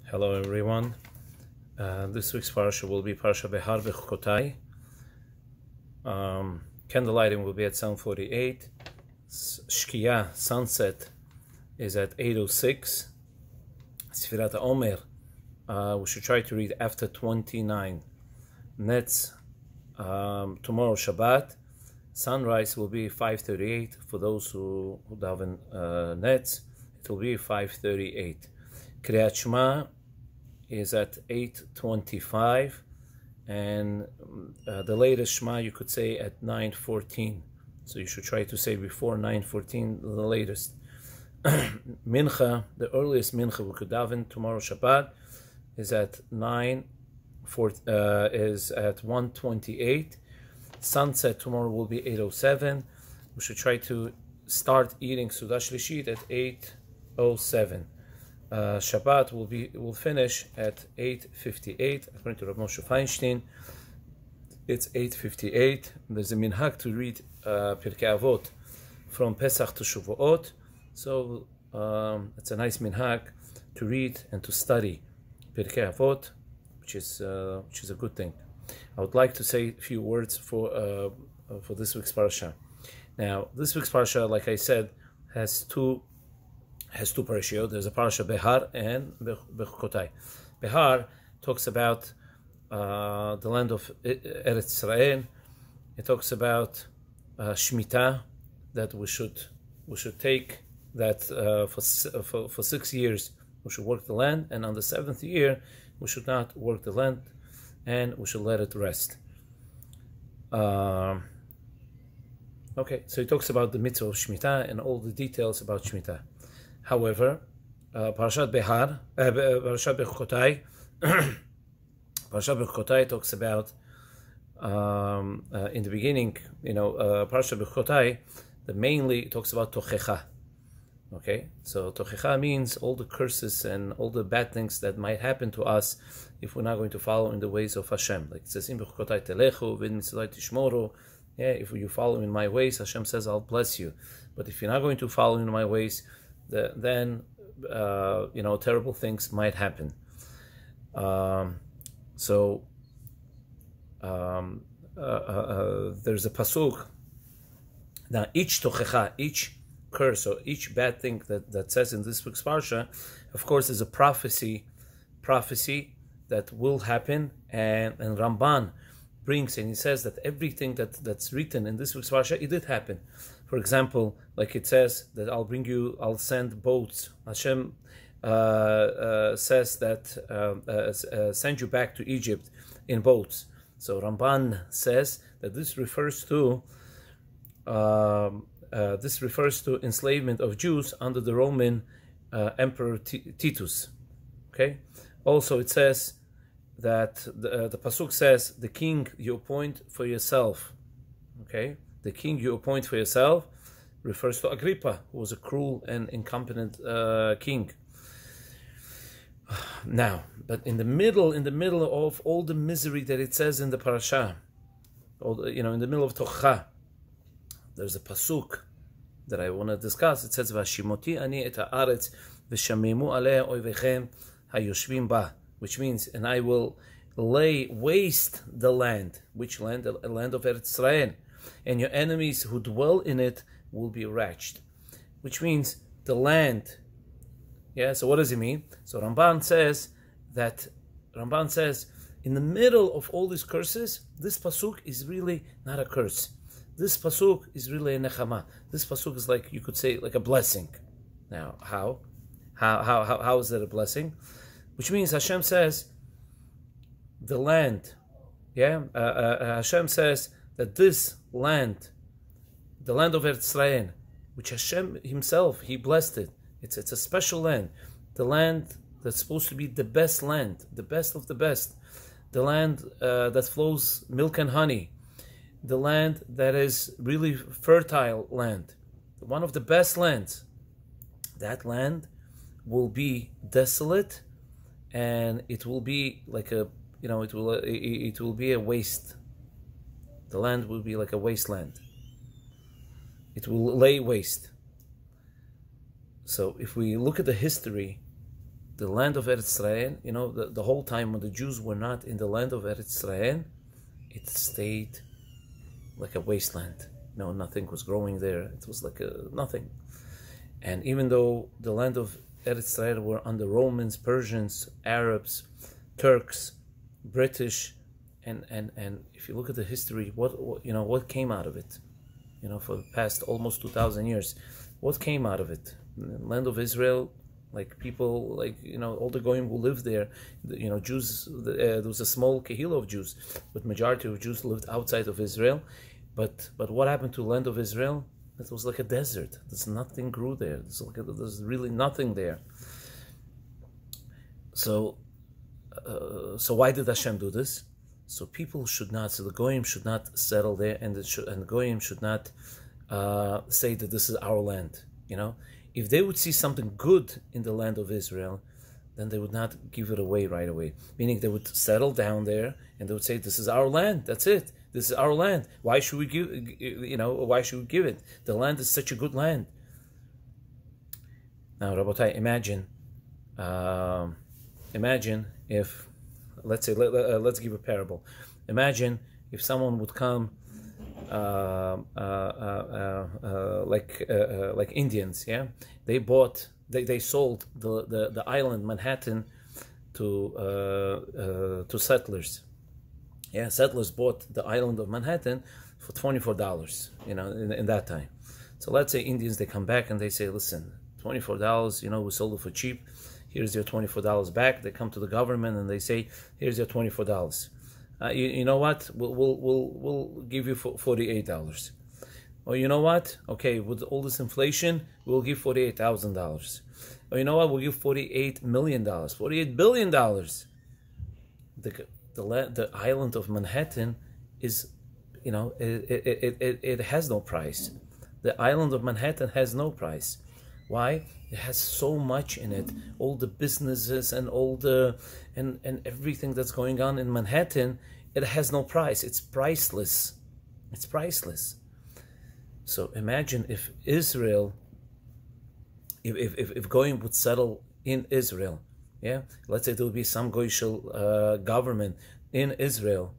Hello everyone. This week's Parasha will be Parashat Behar, Behukotai. Candle lighting will be at 7:48. Shkia, sunset, is at 8:06. Sfirat Omer, we should try to read after 29. Netz, tomorrow Shabbat. Sunrise will be 5:38. For those who daven Netz, it will be 5:38. Kriyat Shema is at 8:25, and the latest Shema you could say at 9:14. So you should try to say before 9:14 the latest. Mincha, the earliest Mincha we could daven tomorrow Shabbat is at 1:28. Sunset tomorrow will be 8:07. We should try to start eating Sudah Shlishit at 8:07. Shabbat will finish at 8:58 according to Rav Moshe Feinstein. It's 8:58. There's a minhag to read Pirkei Avot from Pesach to Shavuot, so it's a nice minhag to read and to study Pirkei Avot, which is a good thing. I would like to say a few words for this week's parasha. Now, this week's parasha, like I said, has two parashiyot. There's a Parashat Behar and Behukotai. Behar talks about the land of Eretz Israel. It talks about Shemitah, that we should take that for 6 years we should work the land, and on the 7th year we should not work the land and we should let it rest. Okay, so he talks about the mitzvah of Shemitah and all the details about Shemitah. However, Parashat Behar, Parashat Behukotai, Parashat Behukotai talks about in the beginning, Parashat Behukotai, that mainly talks about Tochecha. Okay, so Tochecha means all the curses and all the bad things that might happen to us if we're not going to follow in the ways of Hashem. Like it says in Behukotai Telechu, Vid Mitzvot Tishmoru. Yeah, if you follow in my ways, Hashem says I'll bless you. But if you're not going to follow in my ways, then terrible things might happen. There's a pasuk. Now each tochecha, each curse or each bad thing that says in this week's parsha, of course, is a prophecy that will happen, and Ramban brings, and he says that everything that's written in this week's parsha, it did happen. For example, like it says that I'll send boats. Hashem says that send you back to Egypt in boats. So Ramban says that this refers to enslavement of Jews under the Roman Emperor Titus. Okay. Also, it says that the pasuk says the king you appoint for yourself. Okay. The king you appoint for yourself refers to Agrippa, who was a cruel and incompetent king. Now, but in the middle of all the misery that it says in the parasha, in the middle of Tocha, there's a pasuk that I want to discuss. It says, "Vashimoti ani et haaretz v'shamemu aleh oivechem hayoshvim ba," which means, and I will lay waste the land. Which land? The land of Eretz Israel. And your enemies who dwell in it will be wretched. Which means the land. Yeah, so what does it mean? So Ramban says in the middle of all these curses, this pasuk is really not a curse. This pasuk is really a nechama. This pasuk is like, you could say, like a blessing. Now, how is that a blessing? Which means Hashem says the land. Yeah, Hashem says that this land, the land of Eretz Israel, which Hashem Himself, He blessed it. It's a special land. The land that's supposed to be the best land, the best of the best. The land that flows milk and honey. The land that is really fertile land. One of the best lands. That land will be desolate, and it will be like it will be a waste. The land will be like a wasteland. It will lay waste. So if we look at the history the land of Eretz Israel, the whole time when the Jews were not in the land of Eretz Israel, it stayed like a wasteland. Nothing was growing there. It was like nothing. And even though the land of Eretz Israel were under Romans, Persians, Arabs, Turks, British, and if you look at the history, what came out of it? For the past almost 2,000 years, what came out of it? The land of Israel, like people, all the goyim who lived there, Jews. There was a small kehillah of Jews, but majority of Jews lived outside of Israel. But what happened to the land of Israel? It was like a desert. There's nothing grew there. There's really nothing there. So why did Hashem do this? So people should not, so the goyim should not settle there, and the goyim should not say that this is our land. If they would see something good in the land of Israel, then they would not give it away right away. Meaning they would settle down there and they would say, "This is our land. That's it. This is our land. Why should we give? Why should we give it? The land is such a good land." Now, Rabotai, imagine if, let's say, let's give a parable. Imagine if someone would come, like Indians, yeah. They sold the island Manhattan to settlers. Yeah, settlers bought the island of Manhattan for $24. In that time. So let's say Indians, they come back and they say, "Listen, $24. We sold it for cheap. Here's your $24 back." They come to the government and they say, "Here's your $24. You know what? We'll give you $48. Or you know what? Okay, with all this inflation, we'll give $48,000. Or you know what? We'll give $48 million, $48 billion. The island of Manhattan is, it has no price. The island of Manhattan has no price. Why? It has so much in it. All the businesses and and everything that's going on in Manhattan, it has no price. It's priceless. It's priceless. So imagine if Israel, if goyim would settle in Israel, yeah. Let's say there would be some goyishal government in Israel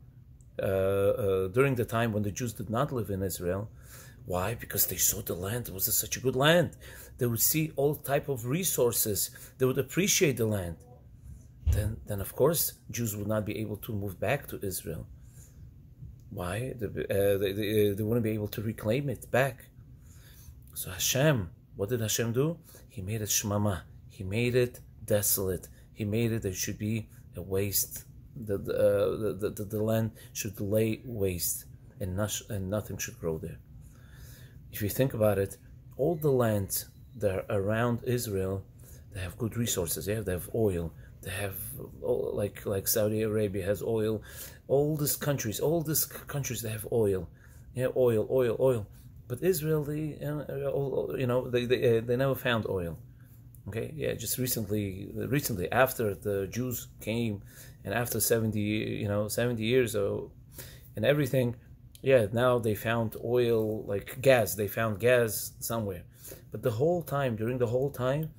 during the time when the Jews did not live in Israel. Why? Because they saw the land. It was such a good land. They would see all type of resources. They would appreciate the land. Then of course, Jews would not be able to move back to Israel. Why? They wouldn't be able to reclaim it back. So Hashem, what did Hashem do? He made it shmama. He made it desolate. He made it, there should be a waste. The land should lay waste, and nothing should grow there. If you think about it, all the lands that are around Israel, they have good resources. Yeah, they have oil. They have like Saudi Arabia has oil. All these countries, they have oil. Yeah, oil. But Israel, they never found oil. Okay, yeah, just recently after the Jews came, and after 70 years and everything. Yeah, now they found oil, like gas. They found gas somewhere, but during the whole time,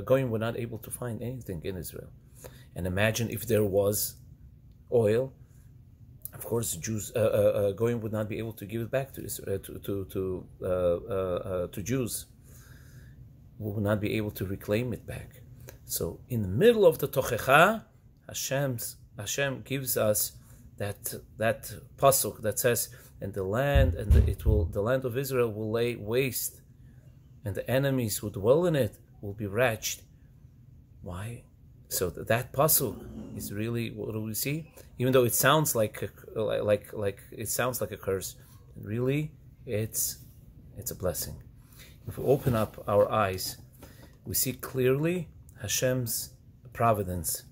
goyim were not able to find anything in Israel. And imagine if there was oil, of course, Jews, goyim would not be able to give it back to Israel, to Jews. We would not be able to reclaim it back. So, in the middle of the Tochecha, Hashem gives us that pasuk that says, "And the land of Israel will lay waste, and the enemies who dwell in it will be wretched." Why? So that pasuk is really, what do we see? Even though it sounds like it sounds like a curse, really it's a blessing. If we open up our eyes, we see clearly Hashem's providence.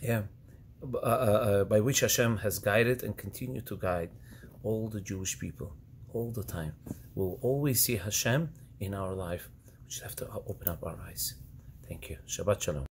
Yeah. By which Hashem has guided and continue to guide all the Jewish people all the time. We'll always see Hashem in our life. We just have to open up our eyes. Thank you. Shabbat Shalom.